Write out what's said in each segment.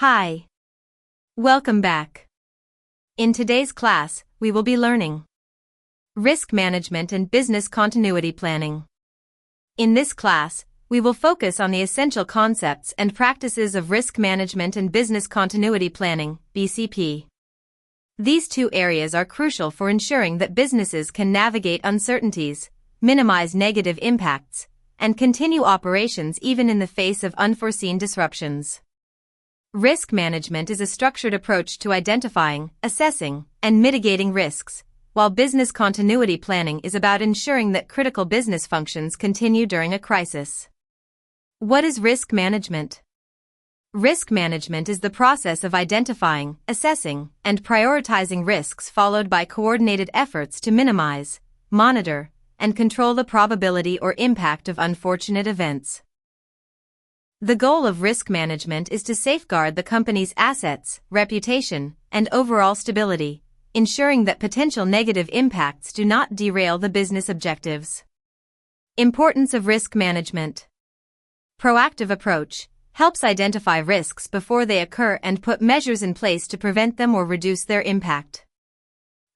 Hi. Welcome back. In today's class, we will be learning risk management and business continuity planning. In this class, we will focus on the essential concepts and practices of risk management and business continuity planning, BCP. These two areas are crucial for ensuring that businesses can navigate uncertainties, minimize negative impacts, and continue operations even in the face of unforeseen disruptions. Risk management is a structured approach to identifying, assessing, and mitigating risks, while business continuity planning is about ensuring that critical business functions continue during a crisis. What is risk management? Risk management is the process of identifying, assessing, and prioritizing risks followed by coordinated efforts to minimize, monitor, and control the probability or impact of unfortunate events. The goal of risk management is to safeguard the company's assets, reputation, and overall stability, ensuring that potential negative impacts do not derail the business objectives. Importance of risk management. Proactive approach helps identify risks before they occur and put measures in place to prevent them or reduce their impact.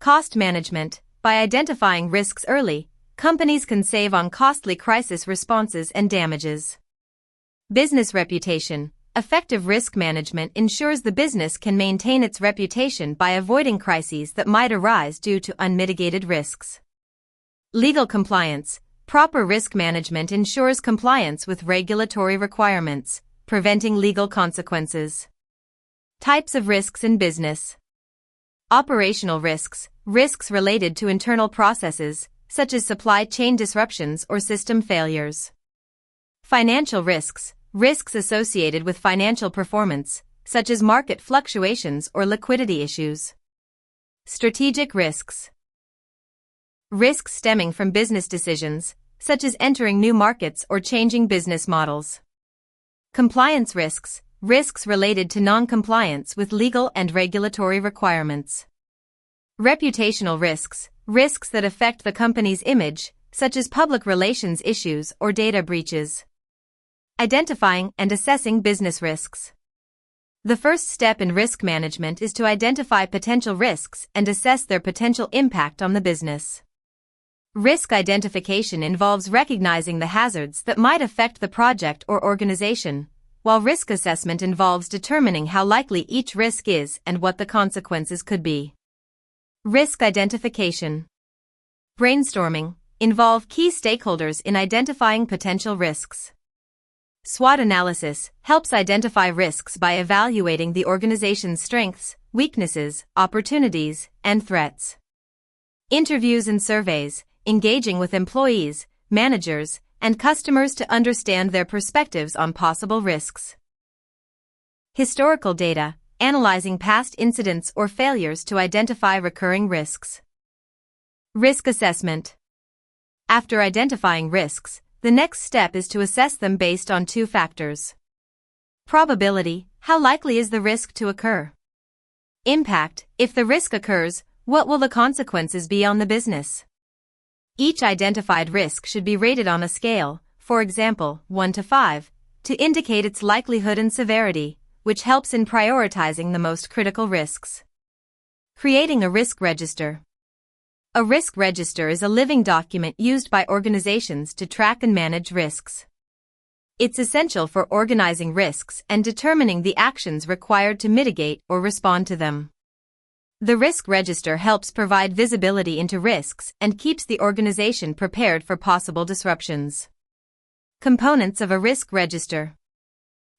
Cost management. By identifying risks early, companies can save on costly crisis responses and damages. Business reputation. Effective risk management ensures the business can maintain its reputation by avoiding crises that might arise due to unmitigated risks. Legal compliance. Proper risk management ensures compliance with regulatory requirements, preventing legal consequences. Types of risks in business. Operational risks. Risks related to internal processes, such as supply chain disruptions or system failures. Financial risks. Risks associated with financial performance, such as market fluctuations or liquidity issues. Strategic risks. Risks stemming from business decisions, such as entering new markets or changing business models. Compliance risks. Risks related to non-compliance with legal and regulatory requirements. Reputational risks. Risks that affect the company's image, such as public relations issues or data breaches. Identifying and assessing business risks. The first step in risk management is to identify potential risks and assess their potential impact on the business. Risk identification involves recognizing the hazards that might affect the project or organization, while risk assessment involves determining how likely each risk is and what the consequences could be. Risk identification. Brainstorming. Involve key stakeholders in identifying potential risks. SWOT analysis helps identify risks by evaluating the organization's strengths, weaknesses, opportunities, and threats. Interviews and surveys, engaging with employees, managers, and customers to understand their perspectives on possible risks. Historical data, analyzing past incidents or failures to identify recurring risks. Risk assessment. After identifying risks, the next step is to assess them based on two factors. Probability. How likely is the risk to occur? Impact. If the risk occurs, what will the consequences be on the business? Each identified risk should be rated on a scale, for example, 1 to 5, to indicate its likelihood and severity, which helps in prioritizing the most critical risks. Creating a risk register. A risk register is a living document used by organizations to track and manage risks. It's essential for organizing risks and determining the actions required to mitigate or respond to them. The risk register helps provide visibility into risks and keeps the organization prepared for possible disruptions. Components of a risk register.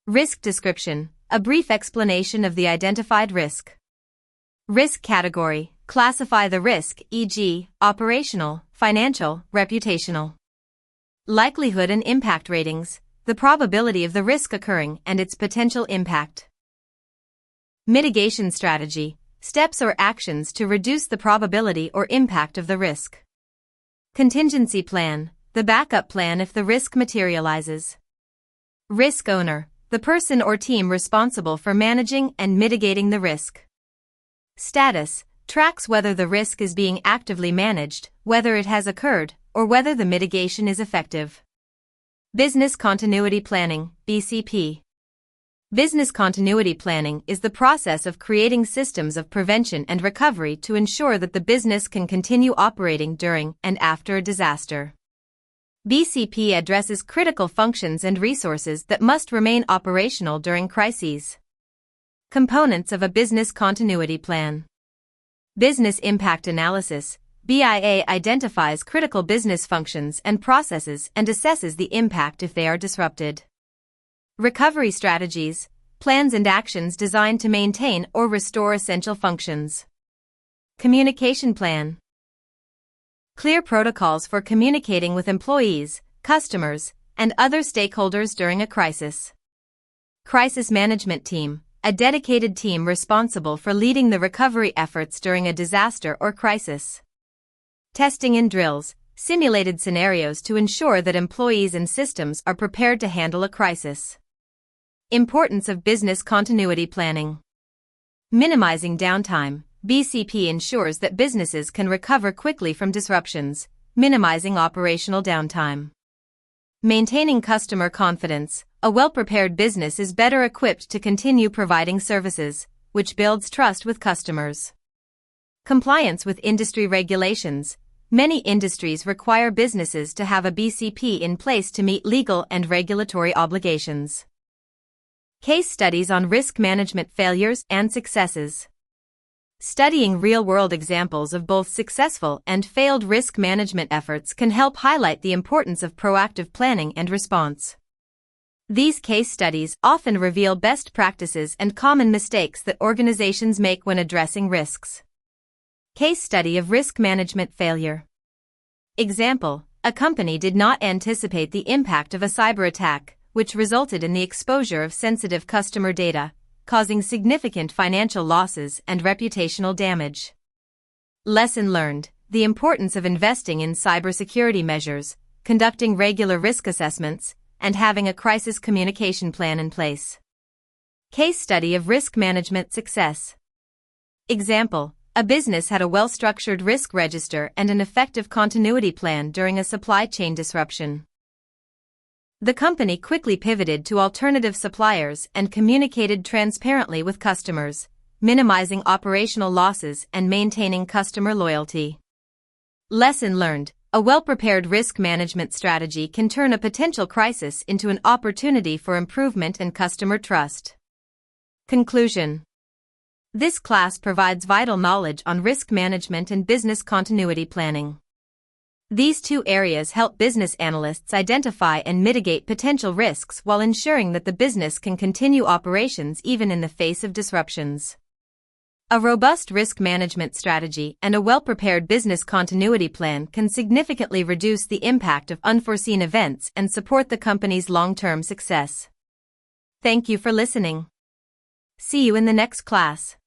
Risk description. A brief explanation of the identified risk. Risk category. Classify the risk, e.g., operational, financial, reputational. Likelihood and impact ratings. The probability of the risk occurring and its potential impact. Mitigation strategy. Steps or actions to reduce the probability or impact of the risk. Contingency plan. The backup plan if the risk materializes. Risk owner. The person or team responsible for managing and mitigating the risk. Status. Tracks whether the risk is being actively managed, whether it has occurred, or whether the mitigation is effective. Business continuity planning, BCP. Business continuity planning is the process of creating systems of prevention and recovery to ensure that the business can continue operating during and after a disaster. BCP addresses critical functions and resources that must remain operational during crises. Components of a business continuity plan. Business impact analysis. BIA identifies critical business functions and processes and assesses the impact if they are disrupted. Recovery strategies, plans and actions designed to maintain or restore essential functions. Communication plan. Clear protocols for communicating with employees, customers, and other stakeholders during a crisis. Crisis management team, a dedicated team responsible for leading the recovery efforts during a disaster or crisis. Testing and drills, simulated scenarios to ensure that employees and systems are prepared to handle a crisis. Importance of business continuity planning. Minimizing downtime. BCP ensures that businesses can recover quickly from disruptions, minimizing operational downtime. Maintaining customer confidence. A well-prepared business is better equipped to continue providing services, which builds trust with customers. Compliance with industry regulations. Many industries require businesses to have a BCP in place to meet legal and regulatory obligations. Case studies on risk management failures and successes. Studying real-world examples of both successful and failed risk management efforts can help highlight the importance of proactive planning and response. These case studies often reveal best practices and common mistakes that organizations make when addressing risks. Case study of risk management failure. Example: a company did not anticipate the impact of a cyber attack, which resulted in the exposure of sensitive customer data, causing significant financial losses and reputational damage. Lesson learned: the importance of investing in cybersecurity measures, conducting regular risk assessments, and having a crisis communication plan in place. Case study of risk management success. Example: a business had a well-structured risk register and an effective continuity plan during a supply chain disruption. The company quickly pivoted to alternative suppliers and communicated transparently with customers, minimizing operational losses and maintaining customer loyalty. Lesson learned: a well-prepared risk management strategy can turn a potential crisis into an opportunity for improvement and customer trust. Conclusion. This class provides vital knowledge on risk management and business continuity planning. These two areas help business analysts identify and mitigate potential risks while ensuring that the business can continue operations even in the face of disruptions. A robust risk management strategy and a well-prepared business continuity plan can significantly reduce the impact of unforeseen events and support the company's long-term success. Thank you for listening. See you in the next class.